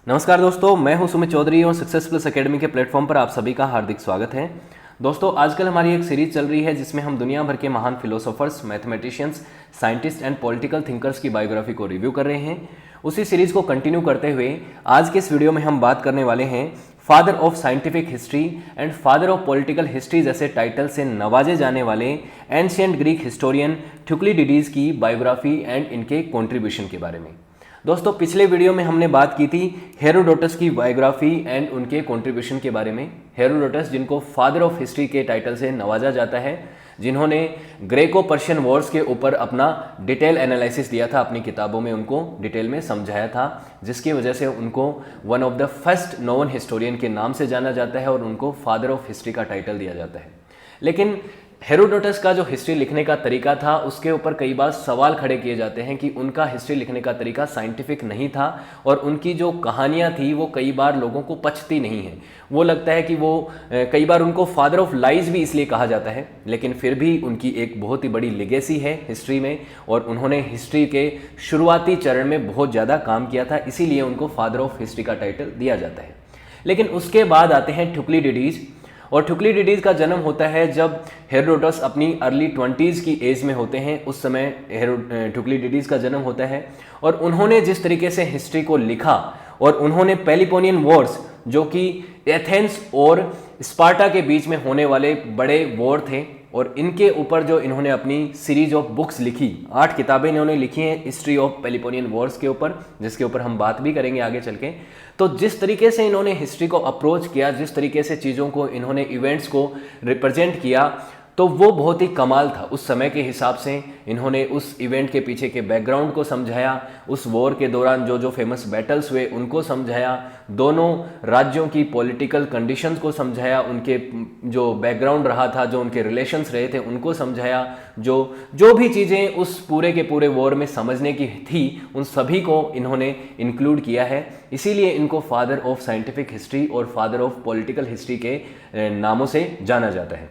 नमस्कार दोस्तों, मैं हूं सुमित चौधरी और सक्सेस प्लस एकेडमी के प्लेटफॉर्म पर आप सभी का हार्दिक स्वागत है। दोस्तों, आजकल हमारी एक सीरीज चल रही है जिसमें हम दुनिया भर के महान philosophers, mathematicians, scientist and political thinkers की बायोग्राफी को रिव्यू कर रहे हैं। उसी सीरीज को कंटिन्यू करते हुए आज के इस वीडियो में हम बात करने वाले हैं father of scientific history and father of political history जैसे टाइटल से नवाजे जाने वाले एंशिएंट ग्रीक हिस्टोरियन थ्यूक्लिडिडीज की बायोग्राफी एंड इनके कॉन्ट्रीब्यूशन के बारे में। दोस्तों, पिछले वीडियो में हमने बात की थी हेरोडोटस की बायोग्राफी एंड उनके कंट्रीब्यूशन के बारे में। हेरोडोटस, जिनको फादर ऑफ हिस्ट्री के टाइटल से नवाजा जाता है, जिन्होंने ग्रेको पर्शियन वॉर्स के ऊपर अपना डिटेल एनालिसिस दिया था, अपनी किताबों में उनको डिटेल में समझाया था, जिसकी वजह से उनको one of the first known historian के नाम से जाना जाता है और उनको फादर ऑफ हिस्ट्री का टाइटल दिया जाता है। लेकिन हेरोडोटस का जो हिस्ट्री लिखने का तरीका था, उसके ऊपर कई बार सवाल खड़े किए जाते हैं कि उनका हिस्ट्री लिखने का तरीका साइंटिफिक नहीं था और उनकी जो कहानियाँ थी वो कई बार लोगों को पचती नहीं है। वो लगता है कि वो कई बार उनको फादर ऑफ लाइज भी इसलिए कहा जाता है, लेकिन फिर भी उनकी एक बहुत ही बड़ी लेगेसी है हिस्ट्री में और उन्होंने हिस्ट्री के शुरुआती चरण में बहुत ज़्यादा काम किया था, इसीलिए उनको फादर ऑफ हिस्ट्री का टाइटल दिया जाता है। लेकिन उसके बाद आते हैं थ्यूक्लिडिडीज, और थ्यूक्लिडिडीज का जन्म होता है जब हेरोडोटस अपनी अर्ली 20s की एज में होते हैं। उस समय थ्यूक्लिडिडीज का जन्म होता है और उन्होंने जिस तरीके से हिस्ट्री को लिखा और उन्होंने पेलिपोनियन वॉर्स, जो कि एथेंस और स्पार्टा के बीच में होने वाले बड़े वॉर थे, और इनके ऊपर जो इन्होंने अपनी सीरीज ऑफ बुक्स लिखी, 8 किताबें इन्होंने लिखी हैं हिस्ट्री ऑफ पेलिपोनियन वॉर्स के ऊपर, जिसके ऊपर हम बात भी करेंगे आगे चल के। तो जिस तरीके से इन्होंने हिस्ट्री को अप्रोच किया, जिस तरीके से चीज़ों को इन्होंने इवेंट्स को रिप्रेजेंट किया, तो वो बहुत ही कमाल था उस समय के हिसाब से। इन्होंने उस इवेंट के पीछे के बैकग्राउंड को समझाया, उस वॉर के दौरान जो जो फेमस बैटल्स हुए उनको समझाया, दोनों राज्यों की पॉलिटिकल कंडीशंस को समझाया, उनके जो बैकग्राउंड रहा था, जो उनके रिलेशंस रहे थे उनको समझाया, जो भी चीज़ें उस पूरे के पूरे वॉर में समझने की थी उन सभी को इन्होंने इंक्लूड किया है। इसीलिए इनको फादर ऑफ साइंटिफिक हिस्ट्री और फादर ऑफ पॉलिटिकल हिस्ट्री के नामों से जाना जाता है।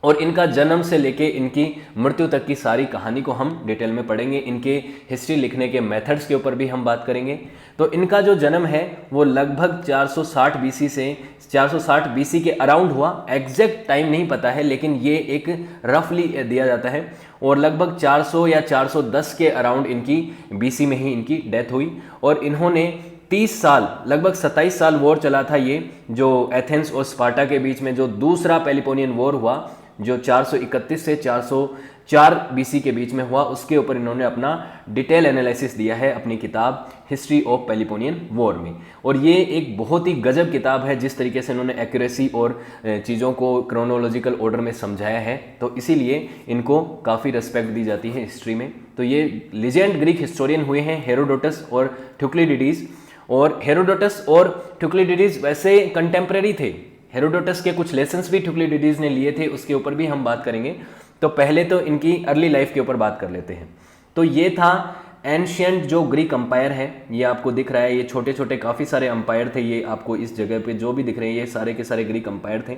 और इनका जन्म से लेके इनकी मृत्यु तक की सारी कहानी को हम डिटेल में पढ़ेंगे। इनके हिस्ट्री लिखने के मेथड्स के ऊपर भी हम बात करेंगे। तो इनका जो जन्म है वो लगभग 460 बीसी से 460 बीसी के अराउंड हुआ। एग्जैक्ट टाइम नहीं पता है, लेकिन ये एक रफली दिया जाता है और लगभग 400 या 410 के अराउंड इनकी बीसी में ही इनकी डेथ हुई। और इन्होंने 30 साल, लगभग 27 साल वॉर चला था ये, जो एथेंस और स्पार्टा के बीच में जो दूसरा पेलिपोनियन वॉर हुआ, जो 431 से 404 बीसी के बीच में हुआ, उसके ऊपर इन्होंने अपना डिटेल एनालिसिस दिया है अपनी किताब हिस्ट्री ऑफ पेलिपोनियन वॉर में। और ये एक बहुत ही गजब किताब है, जिस तरीके से इन्होंने एक्यूरेसी और चीज़ों को क्रोनोलॉजिकल ऑर्डर में समझाया है, तो इसीलिए इनको काफ़ी रिस्पेक्ट दी जाती है हिस्ट्री में। तो ये लीजेंड ग्रीक हिस्टोरियन हुए हैं हेरोडोटस और थ्यूक्लिडिडीज। और हेरोडोटस और थ्यूक्लिडिडीज वैसे कंटेम्प्रेरी थे। हेरोडोटस के कुछ लेसन्स भी थ्यूक्लिडिडीज ने लिए थे, उसके ऊपर भी हम बात करेंगे। तो पहले तो इनकी अर्ली लाइफ के ऊपर बात कर लेते हैं। तो ये था एंशिएंट जो ग्रीक अंपायर है, ये आपको दिख रहा है, ये छोटे छोटे काफ़ी सारे अंपायर थे। ये आपको इस जगह पे जो भी दिख रहे हैं ये सारे के सारे ग्रीक अंपायर थे।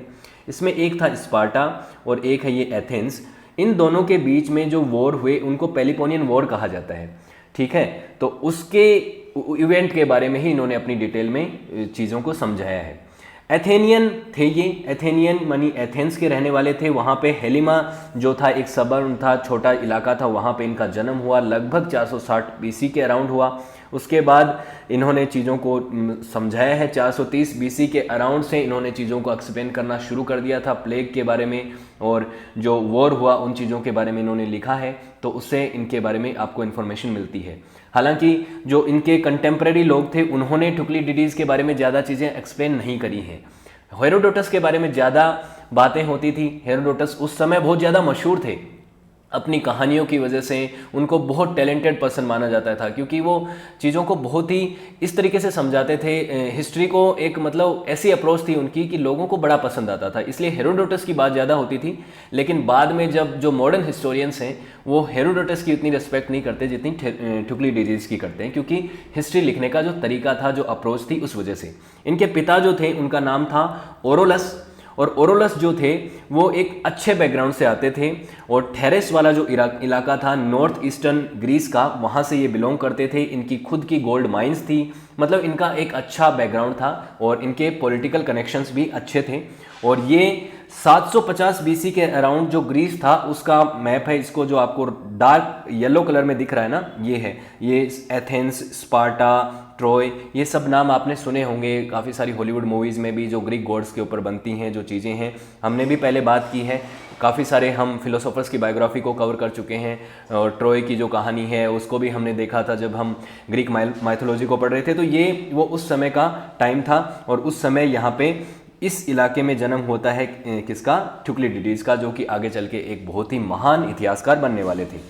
इसमें एक था स्पार्टा और एक है ये एथेंस। इन दोनों के बीच में जो वॉर हुए उनको पेलिपोनियन वॉर कहा जाता है, ठीक है। तो उसके इवेंट के बारे में ही इन्होंने अपनी डिटेल में चीज़ों को समझाया है। एथेनियन थे ये, एथेनियन मानी एथेंस के रहने वाले थे। वहाँ पे हेलिमा जो था एक सबर्न था, छोटा इलाका था, वहाँ पे इनका जन्म हुआ, लगभग 460 बीसी के अराउंड हुआ। उसके बाद इन्होंने चीज़ों को समझाया है। 430 बीसी के अराउंड से इन्होंने चीज़ों को एक्सप्लेन करना शुरू कर दिया था, प्लेग के बारे में और जो वॉर हुआ उन चीज़ों के बारे में इन्होंने लिखा है, तो उससे इनके बारे में आपको इन्फॉर्मेशन मिलती है। हालांकि जो इनके कंटेम्प्रेरी लोग थे उन्होंने थ्यूक्लिडिडीज के बारे में ज़्यादा चीज़ें एक्सप्लेन नहीं करी हैं। हेरोडोटस के बारे में ज़्यादा बातें होती थी। हेरोडोटस उस समय बहुत ज़्यादा मशहूर थे अपनी कहानियों की वजह से। उनको बहुत टैलेंटेड पर्सन माना जाता था, क्योंकि वो चीज़ों को बहुत ही इस तरीके से समझाते थे। हिस्ट्री को एक मतलब ऐसी अप्रोच थी उनकी कि लोगों को बड़ा पसंद आता था, इसलिए हेरोडोटस की बात ज़्यादा होती थी। लेकिन बाद में जब जो मॉडर्न हिस्टोरियंस हैं वो हेरोडोटस की उतनी रिस्पेक्ट नहीं करते जितनी थ्यूक्लिडिडीज की करते हैं, क्योंकि हिस्ट्री लिखने का जो तरीका था, जो अप्रोच थी, उस वजह से। इनके पिता जो थे उनका नाम था ओरोलस, और ओरोलस जो थे वो एक अच्छे बैकग्राउंड से आते थे, और थेरेस वाला जो इलाका था नॉर्थ ईस्टर्न ग्रीस का, वहाँ से ये बिलोंग करते थे। इनकी खुद की गोल्ड माइंस थी, मतलब इनका एक अच्छा बैकग्राउंड था और इनके पॉलिटिकल कनेक्शंस भी अच्छे थे। और ये 750 बीसी के अराउंड जो ग्रीस था उसका मैप है, इसको जो आपको डार्क येलो कलर में दिख रहा है ना, ये है, ये एथेंस, स्पार्टा, ट्रॉय, ये सब नाम आपने सुने होंगे काफ़ी सारी हॉलीवुड मूवीज़ में भी, जो ग्रीक गॉड्स के ऊपर बनती हैं जो चीज़ें हैं। हमने भी पहले बात की है, काफ़ी सारे हम फिलोसोफर्स की बायोग्राफी को कवर कर चुके हैं, और ट्रॉय की जो कहानी है उसको भी हमने देखा था जब हम ग्रीक माइथोलॉजी को पढ़ रहे थे। तो ये वो उस समय का टाइम था, और उस समय यहाँ पे इस इलाके में जन्म होता है किसका, थुक्लिडिडीज का, जो कि आगे चल के एक बहुत ही महान इतिहासकार बनने वाले थे।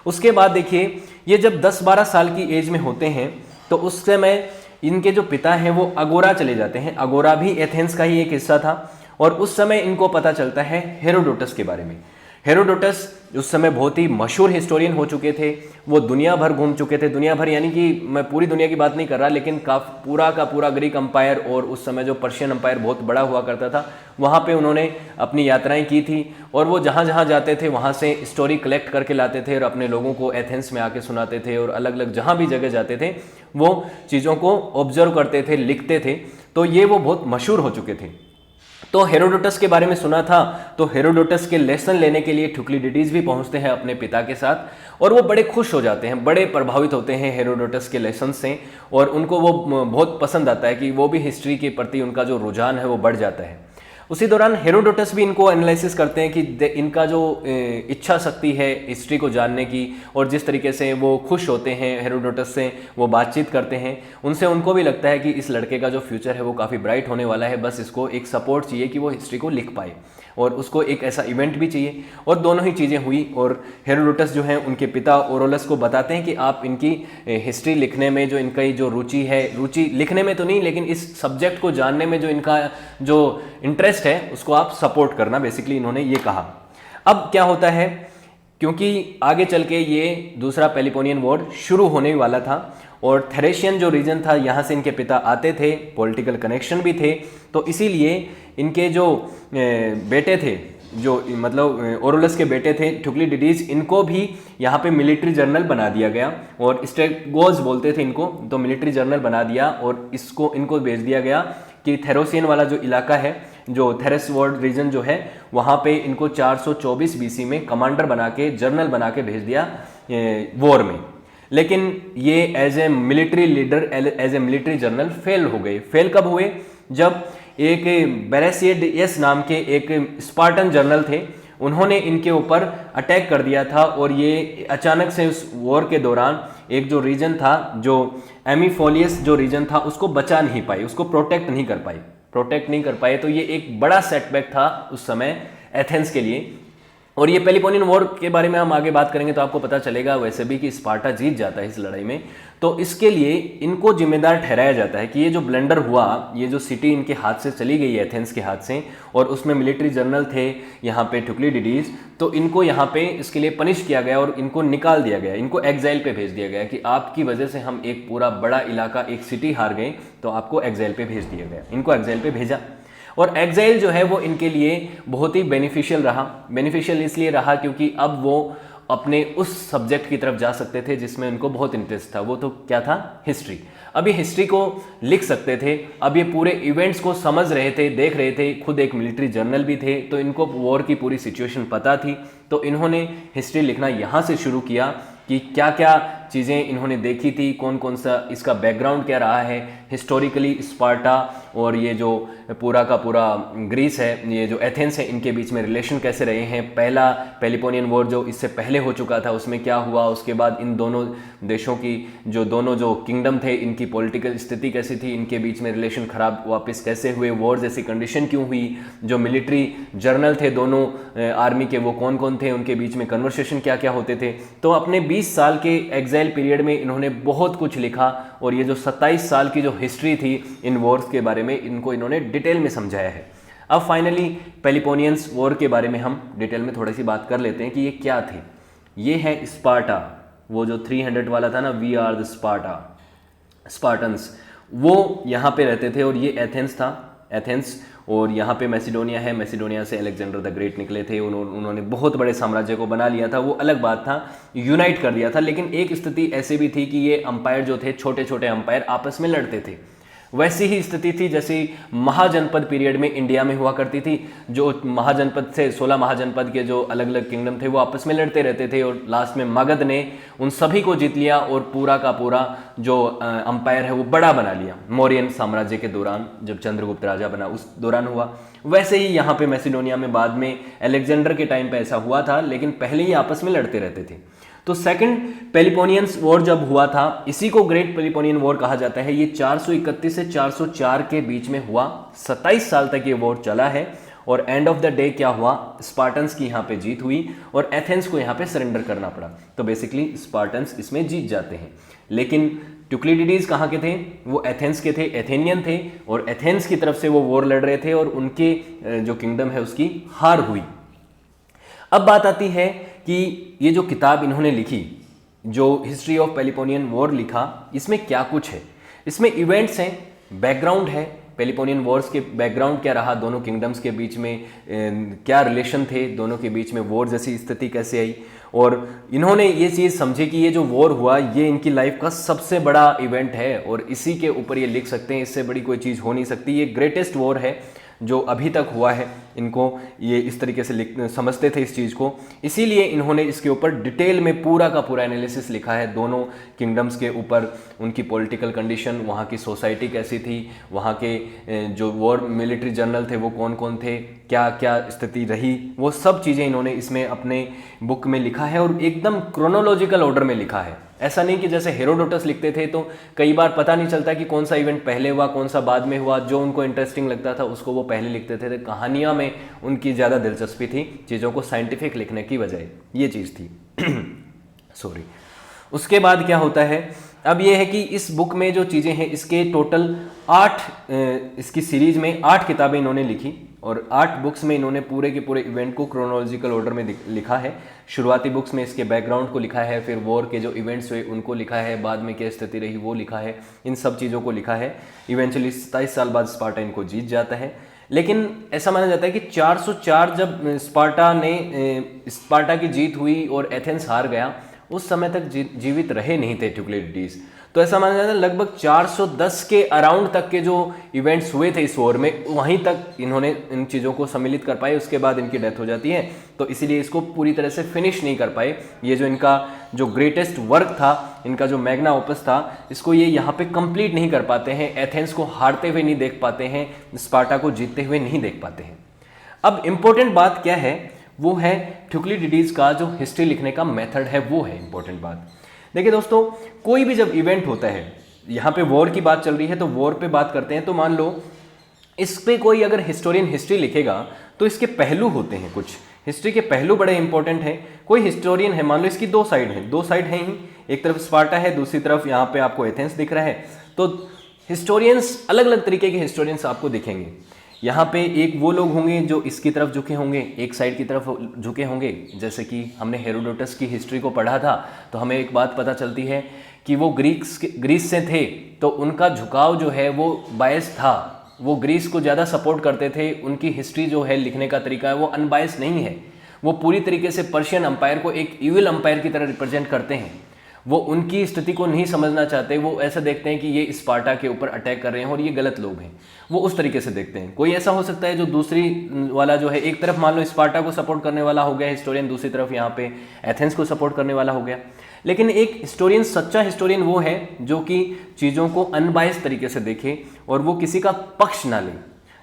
उसके बाद देखिए, ये जब 10-12 साल की एज में होते हैं तो उस समय इनके जो पिता हैं वो अगोरा चले जाते हैं। अगोरा भी एथेंस का ही एक हिस्सा था, और उस समय इनको पता चलता है हेरोडोटस के बारे में। हेरोडोटस उस समय बहुत ही मशहूर हिस्टोरियन हो चुके थे, वो दुनिया भर घूम चुके थे। दुनिया भर यानी कि मैं पूरी दुनिया की बात नहीं कर रहा, लेकिन पूरा का पूरा ग्रीक अंपायर और उस समय जो पर्शियन अंपायर बहुत बड़ा हुआ करता था, वहाँ पे उन्होंने अपनी यात्राएं की थी, और वो जहाँ जहाँ जाते थे वहाँ से स्टोरी कलेक्ट करके लाते थे और अपने लोगों को एथेंस में आके सुनाते थे, और अलग अलग जहाँ भी जगह जाते थे वो चीज़ों को ऑब्जर्व करते थे, लिखते थे। तो ये वो बहुत मशहूर हो चुके थे। तो हेरोडोटस के बारे में सुना था, तो हेरोडोटस के लेसन लेने के लिए थुक्लिडिडीज भी पहुंचते हैं अपने पिता के साथ, और वो बड़े खुश हो जाते हैं, बड़े प्रभावित होते हैं हेरोडोटस के लेसन से, और उनको वो बहुत पसंद आता है कि वो भी हिस्ट्री के प्रति उनका जो रुझान है वो बढ़ जाता है। उसी दौरान हेरोडोटस भी इनको एनालिसिस करते हैं कि इनका जो इच्छा शक्ति है हिस्ट्री को जानने की, और जिस तरीके से वो खुश होते हैं हेरोडोटस से, वो बातचीत करते हैं उनसे, उनको भी लगता है कि इस लड़के का जो फ्यूचर है वो काफ़ी ब्राइट होने वाला है, बस इसको एक सपोर्ट चाहिए कि वो हिस्ट्री को लिख पाए, और उसको एक ऐसा इवेंट भी चाहिए। और दोनों ही चीज़ें हुई, और हेरोडोटस जो हैं उनके पिता ओरोलस को बताते हैं कि आप इनकी हिस्ट्री लिखने में जो इनका जो रुचि है, रुचि लिखने में तो नहीं लेकिन इस सब्जेक्ट को जानने में जो इनका जो इंटरेस्ट है उसको आप सपोर्ट करना, बेसिकली इन्होंने ये कहा। अब क्या होता है, क्योंकि आगे चल के ये दूसरा पेलिपोनियन वॉर शुरू होने वाला था, और थेरेशियन जो रीजन था यहाँ से इनके पिता आते थे, पॉलिटिकल कनेक्शन भी थे, तो इसीलिए इनके जो बेटे थे, जो मतलब ओरोलस के बेटे थे थुक्लिडिडीज, इनको भी यहाँ पे मिलिट्री जर्नल बना दिया गया, और स्ट्रेगोज बोलते थे इनको, तो मिलिट्री जर्नल बना दिया, और इनको भेज दिया गया कि थेरोसियन वाला जो इलाका है, जो थेरेस वर्ल्ड रीजन जो है, वहाँ पे इनको 424 बीसी में कमांडर बना के, जर्नल बना के भेज दिया वॉर में। लेकिन ये as a military leader, as a military general fail हो गए। फेल कब हुए, जब एक बेरेसियस नाम के एक स्पार्टन जनरल थे, उन्होंने इनके ऊपर अटैक कर दिया था, और ये अचानक से उस वॉर के दौरान एक जो रीजन था, जो एमीफोलियस जो रीजन था, उसको बचा नहीं पाए, उसको प्रोटेक्ट नहीं कर पाए। तो ये एक बड़ा सेटबैक था उस समय एथेंस के लिए। और ये पेलिपोनियन वॉर के बारे में हम आगे बात करेंगे तो आपको पता चलेगा वैसे भी कि स्पार्टा जीत जाता है इस लड़ाई में। तो इसके लिए इनको जिम्मेदार ठहराया जाता है कि ये जो ब्लंडर हुआ, ये जो सिटी इनके हाथ से चली गई एथेंस के हाथ से, और उसमें मिलिट्री जनरल थे यहाँ पे थुक्लिडिडीज, तो इनको यहाँ पे इसके लिए पनिश किया गया और इनको निकाल दिया गया, इनको एग्जाइल पे भेज दिया गया कि आपकी वजह से हम एक पूरा बड़ा इलाका, एक सिटी हार गए, तो आपको एग्जाइल पे भेज दिया गया। इनको एग्जाइल पे भेजा, और एग्जाइल जो है वो इनके लिए बहुत ही बेनिफिशियल रहा। बेनिफिशियल इसलिए रहा क्योंकि अब वो अपने उस सब्जेक्ट की तरफ जा सकते थे जिसमें उनको बहुत इंटरेस्ट था। वो तो क्या था, हिस्ट्री। अब ये हिस्ट्री को लिख सकते थे, अब ये पूरे इवेंट्स को समझ रहे थे, देख रहे थे, खुद एक मिलिट्री जर्नल भी थे, तो इनको वॉर की पूरी सिचुएशन पता थी। तो इन्होंने हिस्ट्री लिखना यहाँ से शुरू किया कि क्या क्या चीज़ें इन्होंने देखी थी, कौन कौन सा इसका बैकग्राउंड क्या रहा है हिस्टोरिकली, स्पार्टा और ये जो पूरा का पूरा ग्रीस है, ये जो एथेंस है, इनके बीच में रिलेशन कैसे रहे हैं। पहला पेलिपोनियन वॉर जो इससे पहले हो चुका था उसमें क्या हुआ, उसके बाद इन दोनों देशों की दोनों जो किंगडम थे, इनकी पॉलिटिकल स्थिति कैसी थी, इनके बीच में रिलेशन खराब वापस कैसे हुए, वॉर जैसी कंडीशन क्यों हुई, जो मिलिट्री जर्नल थे दोनों आर्मी के वो कौन कौन थे, उनके बीच में कन्वर्सेशन क्या क्या होते थे। तो अपने 20 साल के एग्जाइल पीरियड में इन्होंने बहुत कुछ लिखा, और ये जो 27 साल की जो हिस्ट्री थी इन वॉर्स के बारे में, इनको इन्होंने डिटेल में समझाया है। अब फाइनली पेलिपोनियंस वॉर के बारे में हम डिटेल में थोड़ी सी बात कर लेते हैं कि ये क्या थे। ये है स्पार्टा, वो जो 300 वाला था ना, वी आर द स्पार्टन्स, वो यहाँ पे रहते थे, और ये एथेंस था, एथेंस। और यहाँ पे मैसिडोनिया है, मैसिडोनिया से अलेक्जेंडर द ग्रेट निकले थे, उन्होंने बहुत बड़े साम्राज्य को बना लिया था, वो अलग बात था, यूनाइट कर दिया था। लेकिन एक स्थिति ऐसे भी थी कि ये अंपायर जो थे, छोटे छोटे अंपायर आपस में लड़ते थे। वैसी ही स्थिति थी जैसे महाजनपद पीरियड में इंडिया में हुआ करती थी। जो महाजनपद थे, 16 महाजनपद के जो अलग अलग किंगडम थे, वो आपस में लड़ते रहते थे और लास्ट में मगध ने उन सभी को जीत लिया और पूरा का पूरा जो अंपायर है वो बड़ा बना लिया। मौर्यन साम्राज्य के दौरान जब चंद्रगुप्त राजा बना उस दौरान हुआ। वैसे ही यहाँ पे मैसिडोनिया में बाद में अलेक्जेंडर के टाइम पे ऐसा हुआ था, लेकिन पहले ही आपस में लड़ते रहते थे। तो सेकंड पेलिपोनियंस वॉर जब हुआ था, इसी को ग्रेट पेलिपोनियन वॉर कहा जाता है। ये 431 से 404 के बीच में हुआ, 27 साल तक ये वॉर चला है। और एंड ऑफ द डे क्या हुआ, स्पार्टन्स की यहाँ पे जीत हुई और एथेंस को यहाँ पे सरेंडर करना पड़ा। तो बेसिकली स्पार्टन्स इसमें जीत जाते हैं। लेकिन ट्यूक्लिडिडीज कहाँ के थे, वो एथेंस के थे, एथेनियन थे, और एथेंस की तरफ से वो वॉर लड़ रहे थे और उनके जो किंगडम है उसकी हार हुई। अब बात आती है कि ये जो किताब इन्होंने लिखी, जो हिस्ट्री ऑफ पेलिपोनियन वॉर लिखा, इसमें क्या कुछ है। इसमें इवेंट्स हैं, बैकग्राउंड है, पेलिपोनियन वॉर्स के बैकग्राउंड क्या रहा, दोनों किंगडम्स के बीच में क्या रिलेशन थे, दोनों के बीच में वॉर जैसी स्थिति कैसे आई। और इन्होंने ये चीज़ समझी कि ये जो वॉर हुआ ये इनकी लाइफ का सबसे बड़ा इवेंट है और इसी के ऊपर ये लिख सकते हैं, इससे बड़ी कोई चीज़ हो नहीं सकती। ये ग्रेटेस्ट वॉर है जो अभी तक हुआ है। इनको ये इस तरीके से समझते थे इस चीज़ को, इसीलिए इन्होंने इसके ऊपर डिटेल में पूरा का पूरा एनालिसिस लिखा है, दोनों किंगडम्स के ऊपर, उनकी पॉलिटिकल कंडीशन, वहाँ की सोसाइटी कैसी थी, वहाँ के जो वॉर मिलिट्री जनरल थे वो कौन कौन थे, क्या क्या स्थिति रही, वो सब चीज़ें इन्होंने इसमें अपने बुक में लिखा है और एकदम क्रोनोलॉजिकल ऑर्डर में लिखा है। ऐसा नहीं कि जैसे हेरोडोटस लिखते थे तो कई बार पता नहीं चलता कि कौन सा इवेंट पहले हुआ कौन सा बाद में हुआ, जो उनको इंटरेस्टिंग लगता था उसको वो पहले लिखते थे। कहानियाँ में उनकी ज़्यादा दिलचस्पी थी, चीज़ों को साइंटिफिक लिखने की बजाय, ये चीज़ थी। सॉरी। उसके बाद क्या होता है, अब ये है कि इस बुक में जो चीज़ें हैं, इसके टोटल 8 इसकी सीरीज में 8 किताबें इन्होंने लिखी और 8 बुक्स में इन्होंने पूरे के पूरे इवेंट को क्रोनोलॉजिकल ऑर्डर में लिखा है। शुरुआती बुक्स में इसके बैकग्राउंड को लिखा है, फिर वॉर के जो इवेंट्स हुए उनको लिखा है, बाद में क्या स्थिति रही वो लिखा है, इन सब चीज़ों को लिखा है। इवेंचुअली 27 साल बाद स्पार्टा इनको जीत जाता है। लेकिन ऐसा माना जाता है कि 404 जब स्पार्टा की जीत हुई और एथेंस हार गया, उस समय तक जीवित रहे नहीं थे ट्यूक्लिडिडीज। तो ऐसा माना जाता है लगभग 410 के अराउंड तक के जो इवेंट्स हुए थे इस वॉर में, वहीं तक इन्होंने इन चीज़ों को सम्मिलित कर पाए, उसके बाद इनकी डेथ हो जाती है। तो इसीलिए इसको पूरी तरह से फिनिश नहीं कर पाए। ये जो इनका जो ग्रेटेस्ट वर्क था, इनका जो मैग्ना ओपस था, इसको ये यहाँ पे कंप्लीट नहीं कर पाते हैं। एथेंस को हारते हुए नहीं देख पाते हैं, स्पार्टा को जीतते हुए नहीं देख पाते हैं। अब इम्पोर्टेंट बात क्या है, वो है ट्यूक्लिडिडीज का जो हिस्ट्री लिखने का मेथड है, वो है इम्पोर्टेंट बात। देखिए दोस्तों, कोई भी जब इवेंट होता है, यहाँ पे वॉर की बात चल रही है तो वॉर पे बात करते हैं, तो मान लो इस पे कोई अगर हिस्टोरियन हिस्ट्री लिखेगा तो इसके पहलू होते हैं, कुछ हिस्ट्री के पहलू बड़े इंपॉर्टेंट हैं। कोई हिस्टोरियन है, मान लो इसकी दो साइड हैं ही, एक तरफ स्पार्टा है, दूसरी तरफ यहाँ पे आपको एथेंस दिख रहा है। तो हिस्टोरियंस, अलग अलग तरीके के हिस्टोरियंस आपको दिखेंगे। यहाँ पे एक वो लोग होंगे जो इसकी तरफ झुके होंगे, एक साइड की तरफ झुके होंगे। जैसे कि हमने हेरोडोटस की हिस्ट्री को पढ़ा था तो हमें एक बात पता चलती है कि वो ग्रीस से थे, तो उनका झुकाव जो है वो बायस था, वो ग्रीस को ज़्यादा सपोर्ट करते थे। उनकी हिस्ट्री जो है लिखने का तरीका है वो अनबायस नहीं है, वो पूरी तरीके से पर्शियन अंपायर को एक इविल अंपायर की तरह रिप्रेजेंट करते हैं। वो उनकी स्थिति को नहीं समझना चाहते, वो ऐसा देखते हैं कि ये स्पार्टा के ऊपर अटैक कर रहे हैं और ये गलत लोग हैं, वो उस तरीके से देखते हैं। कोई ऐसा हो सकता है जो दूसरी वाला जो है, एक तरफ मान लो स्पार्टा को सपोर्ट करने वाला हो गया हिस्टोरियन, दूसरी तरफ यहाँ पे एथेंस को सपोर्ट करने वाला हो गया। लेकिन एक हिस्टोरियन, सच्चा हिस्टोरियन वो है जो कि चीज़ों को अनबायस्ड तरीके से देखे और वो किसी का पक्ष ना ले।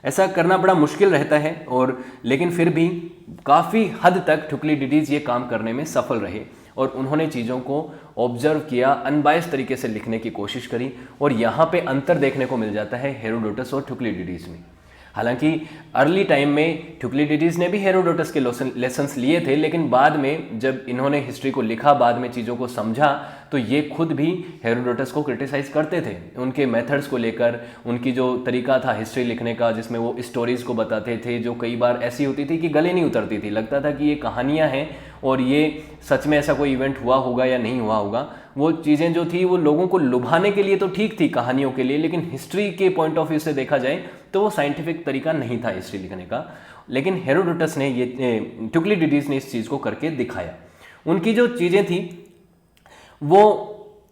ऐसा करना बड़ा मुश्किल रहता है, और लेकिन फिर भी काफ़ी हद तक ट्यूक्लिडिडीज ये काम करने में सफल रहे और उन्होंने चीज़ों को ऑब्जर्व किया, अनबायस्ड तरीके से लिखने की कोशिश करी। और यहाँ पे अंतर देखने को मिल जाता है हेरोडोटस और ट्यूक्लिडिडीज में। हालांकि अर्ली टाइम में ट्यूक्लिडिडीज ने भी हेरोडोटस के लेसन्स लिए थे, लेकिन बाद में जब इन्होंने हिस्ट्री को लिखा, बाद में चीज़ों को समझा, तो ये खुद भी हेरोडोटस को क्रिटिसाइज करते थे उनके मेथड्स को लेकर, उनकी जो तरीका था हिस्ट्री लिखने का जिसमें वो स्टोरीज़ को बताते थे जो कई बार ऐसी होती थी कि गले नहीं उतरती थी, लगता था कि ये कहानियाँ हैं और ये सच में ऐसा कोई इवेंट हुआ होगा या नहीं हुआ होगा। वो चीज़ें जो थी वो लोगों को लुभाने के लिए तो ठीक थी कहानियों के लिए, लेकिन हिस्ट्री के पॉइंट ऑफ व्यू से देखा जाए तो वो साइंटिफिक तरीका नहीं था हिस्ट्री लिखने का। लेकिन हेरोडोटस ने ये ट्यूक्लिडिडीज ने इस चीज़ को करके दिखाया। उनकी जो चीज़ें थी वो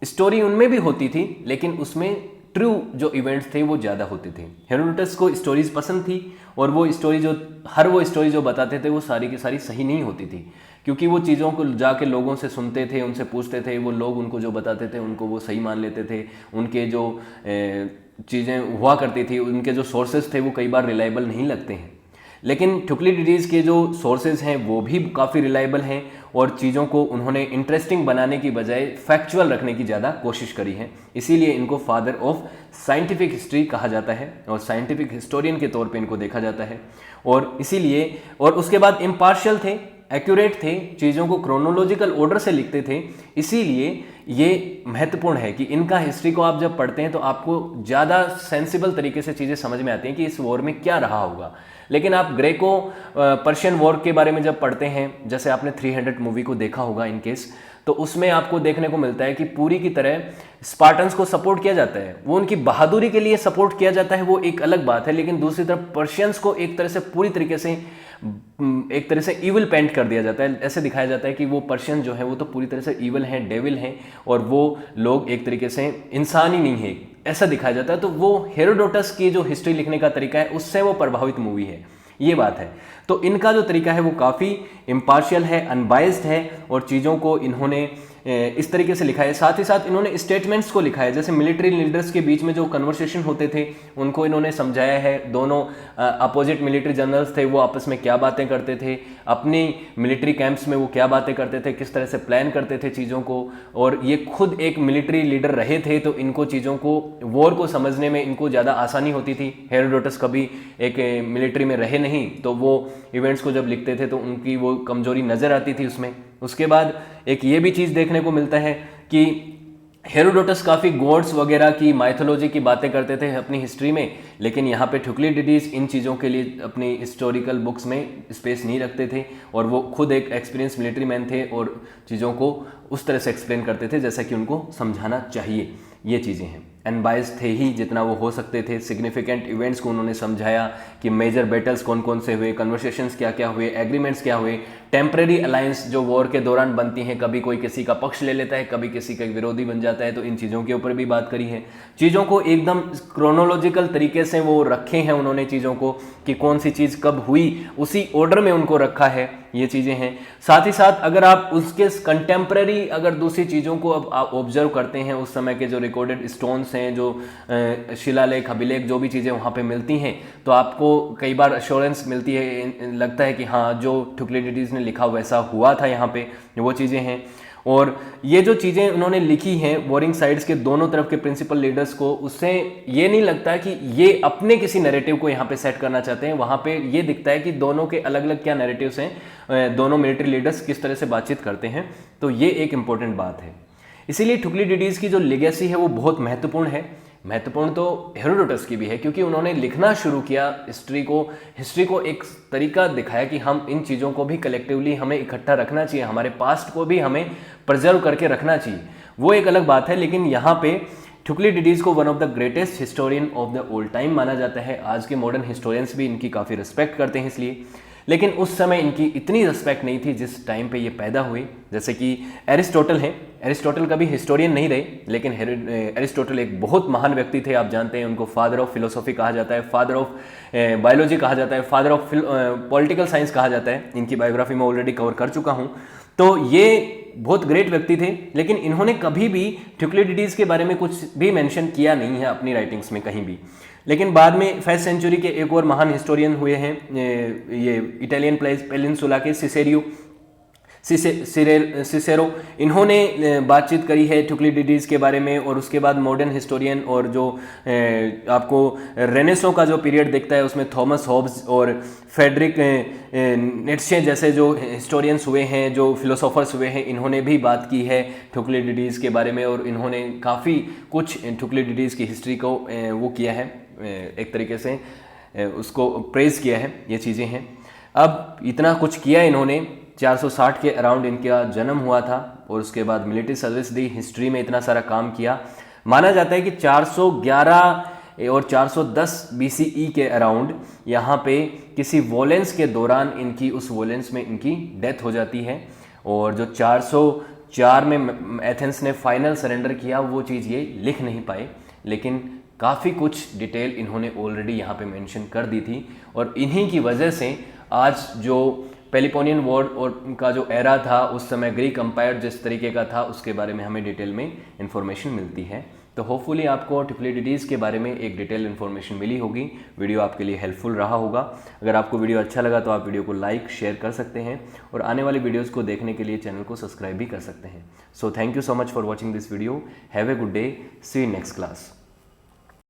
स्टोरी उनमें भी होती थी लेकिन उसमें ट्रू जो इवेंट्स थे वो ज़्यादा होते थे। हेरोडोटस को स्टोरीज पसंद थी और वो स्टोरी जो बताते थे वो सारी की सारी सही नहीं होती थी, क्योंकि वो चीज़ों को जाके लोगों से सुनते थे, उनसे पूछते थे, वो लोग उनको जो बताते थे उनको वो सही मान लेते थे। उनके जो चीज़ें हुआ करती थी, उनके जो सोर्सेज थे वो कई बार रिलायबल नहीं लगते हैं। लेकिन ट्यूक्लिडिडीज के जो सोर्सेज हैं वो भी काफ़ी रिलायबल हैं और चीज़ों को उन्होंने इंटरेस्टिंग बनाने की बजाय फैक्चुअल रखने की ज़्यादा कोशिश करी है। इसीलिए इनको फादर ऑफ साइंटिफिक हिस्ट्री कहा जाता है और साइंटिफिक हिस्टोरियन के तौर पे इनको देखा जाता है। और इसीलिए, और उसके बाद इम्पार्शियल थे, एक्यूरेट थे, चीज़ों को क्रोनोलॉजिकल ऑर्डर से लिखते थे। इसीलिए ये महत्वपूर्ण है कि इनका हिस्ट्री को आप जब पढ़ते हैं तो आपको ज़्यादा सेंसिबल तरीके से चीज़ें समझ में आती हैं कि इस वॉर में क्या रहा होगा। लेकिन आप ग्रेको पर्शियन वॉर के बारे में जब पढ़ते हैं, जैसे आपने 300 मूवी को देखा होगा इन केस, तो उसमें आपको देखने को मिलता है कि पूरी की तरह स्पार्टन्स को सपोर्ट किया जाता है, वो उनकी बहादुरी के लिए सपोर्ट किया जाता है, वो एक अलग बात है। लेकिन दूसरी तरफ पर्शियंस को एक तरह से पूरी तरीके से एक तरह से इविल पेंट कर दिया जाता है। ऐसे दिखाया जाता है कि वो पर्शियन जो है वो तो पूरी तरह से इविल हैं, डेविल हैं और वो लोग एक तरीके से इंसान ही नहीं है, ऐसा दिखाया जाता है। तो वो हेरोडोटस की जो हिस्ट्री लिखने का तरीका है उससे वो प्रभावित मूवी है, ये बात है। तो इनका जो तरीका है वो काफ़ी इम्पार्शियल है, अनबाइस्ड है और चीज़ों को इन्होंने इस तरीके से लिखा है। साथ ही साथ इन्होंने स्टेटमेंट्स को लिखा है, जैसे मिलिट्री लीडर्स के बीच में जो कन्वर्सेशन होते थे उनको इन्होंने समझाया है। दोनों अपोजिट मिलिट्री जनरल्स थे, वो आपस में क्या बातें करते थे, अपनी मिलिट्री कैंप्स में वो क्या बातें करते थे, किस तरह से प्लान करते थे चीज़ों को। और ये खुद एक मिलिट्री लीडर रहे थे तो इनको चीज़ों को, वॉर को समझने में इनको ज़्यादा आसानी होती थी। हेरोडोटस कभी एक मिलिट्री में रहे नहीं, तो वो इवेंट्स को जब लिखते थे तो उनकी वो कमजोरी नज़र आती थी उसमें। उसके बाद एक ये भी चीज़ देखने को मिलता है कि हेरोडोटस काफ़ी गॉड्स वगैरह की, माइथोलॉजी की बातें करते थे अपनी हिस्ट्री में, लेकिन यहाँ पे ट्यूक्लिडिडीज इन चीज़ों के लिए अपनी हिस्टोरिकल बुक्स में स्पेस नहीं रखते थे और वो खुद एक एक्सपीरियंस मिलिट्री मैन थे और चीज़ों को उस तरह से एक्सप्लेन करते थे जैसा कि उनको समझाना चाहिए। ये चीज़ें हैं, अनबाइस्ड थे ही जितना वो हो सकते थे। सिग्निफिकेंट इवेंट्स को उन्होंने समझाया कि मेजर बैटल्स कौन कौन से हुए, कन्वर्सेशंस क्या क्या हुए, एग्रीमेंट्स क्या हुए, टेम्परेरी अलायंस जो वॉर के दौरान बनती हैं, कभी कोई किसी का पक्ष ले लेता है, कभी किसी का विरोधी बन जाता है, तो इन चीज़ों के ऊपर भी बात करी है। चीज़ों को एकदम क्रोनोलॉजिकल तरीके से वो रखे हैं उन्होंने चीज़ों को कि कौन सी चीज़ कब हुई, उसी ऑर्डर में उनको रखा है। ये चीज़ें हैं। साथ ही साथ अगर आप उसके कंटेम्प्रेरी अगर दूसरी चीज़ों को अब आप ऑब्जर्व करते हैं, उस समय के जो रिकॉर्डेड स्टोन्स हैं, जो शिलालेख, अभिलेख, जो भी चीज़ें वहाँ पे मिलती हैं, तो आपको कई बार अश्योरेंस मिलती है, लगता है कि हाँ जो ट्यूक्लिडिडीज ने लिखा वैसा हुआ था यहाँ पे, वो चीज़ें हैं। और ये जो चीज़ें उन्होंने लिखी हैं वॉरिंग साइड्स के दोनों तरफ के प्रिंसिपल लीडर्स को, उससे ये नहीं लगता कि ये अपने किसी नैरेटिव को यहाँ पे सेट करना चाहते हैं। वहाँ पे ये दिखता है कि दोनों के अलग अलग क्या नैरेटिव्स हैं, दोनों मिलिट्री लीडर्स किस तरह से बातचीत करते हैं। तो ये एक इंपॉर्टेंट बात है। इसीलिए ट्यूक्लिडिडीज की जो लेगेसी है वो बहुत महत्वपूर्ण है। महत्वपूर्ण तो हेरोडोटस की भी है, क्योंकि उन्होंने लिखना शुरू किया हिस्ट्री को एक तरीका दिखाया कि हम इन चीज़ों को भी कलेक्टिवली हमें इकट्ठा रखना चाहिए, हमारे पास्ट को भी हमें प्रिजर्व करके रखना चाहिए। वो एक अलग बात है। लेकिन यहाँ पे ट्यूक्लिडिडीज को one of the greatest historian of the old time माना जाता है। आज के मॉडर्न हिस्टोरियंस भी इनकी काफ़ी रिस्पेक्ट करते हैं इसलिए। लेकिन उस समय इनकी इतनी रिस्पेक्ट नहीं थी जिस टाइम पे ये पैदा हुए। जैसे कि एरिस्टोटल हैं, एरिस्टोटल कभी हिस्टोरियन नहीं रहे, लेकिन एरिस्टोटल एक बहुत महान व्यक्ति थे। आप जानते हैं उनको फादर ऑफ फिलोसॉफी कहा जाता है, फादर ऑफ बायोलॉजी कहा जाता है, फादर ऑफ पॉलिटिकल साइंस कहा जाता है। इनकी बायोग्राफी में ऑलरेडी कवर कर चुका हूँ। तो ये बहुत ग्रेट व्यक्ति थे, लेकिन इन्होंने कभी भी ट्यूक्लिडिडीज के बारे में कुछ भी मेंशन किया नहीं है अपनी राइटिंग्स में कहीं भी। लेकिन बाद में 5th सेंचुरी के एक और महान हिस्टोरियन हुए हैं, ये इटालियन पेनिनसुला के सिसेरो, इन्होंने बातचीत करी है थुक्लिडिडीज़ के बारे में। और उसके बाद मॉडर्न हिस्टोरियन और जो आपको रेनेसो का जो पीरियड दिखता है उसमें थॉमस हॉब्स और फ्रेडरिक नीत्शे जैसे जो हिस्टोरियंस हुए हैं, जो फिलोसोफर्स हुए हैं, इन्होंने भी बात की है थुक्लिडिडीज़ के बारे में। और इन्होंने काफ़ी कुछ थुक्लिडिडीज़ की हिस्ट्री को वो किया है, एक तरीके से उसको प्रेज़ किया है। ये चीज़ें हैं। अब इतना कुछ किया इन्होंने, 460 के अराउंड इनका जन्म हुआ था और उसके बाद मिलिट्री सर्विस दी, हिस्ट्री में इतना सारा काम किया। माना जाता है कि 411 और 410 BCE के अराउंड यहाँ पे किसी वोलेंस के दौरान इनकी उस वोलेंस में इनकी डेथ हो जाती है। और जो 404 में एथेंस ने फाइनल सरेंडर किया वो चीज़ ये लिख नहीं पाए, लेकिन काफ़ी कुछ डिटेल इन्होंने ऑलरेडी यहाँ पे मेंशन कर दी थी। और इन्हीं की वजह से आज जो पेलिपोनियन वॉर और उनका जो एरा था, उस समय ग्रीक एम्पायर जिस तरीके का था, उसके बारे में हमें डिटेल में इंफॉर्मेशन मिलती है। तो होपफुली आपको थुक्लिडिडीज़ के बारे में एक डिटेल इन्फॉर्मेशन मिली होगी, वीडियो आपके लिए हेल्पफुल रहा होगा। अगर आपको वीडियो अच्छा लगा तो आप वीडियो को लाइक शेयर कर सकते हैं और आने वाली वीडियोज़ को देखने के लिए चैनल को सब्सक्राइब भी कर सकते हैं। So thank you so much for watching this video. Have a good day, see you next class.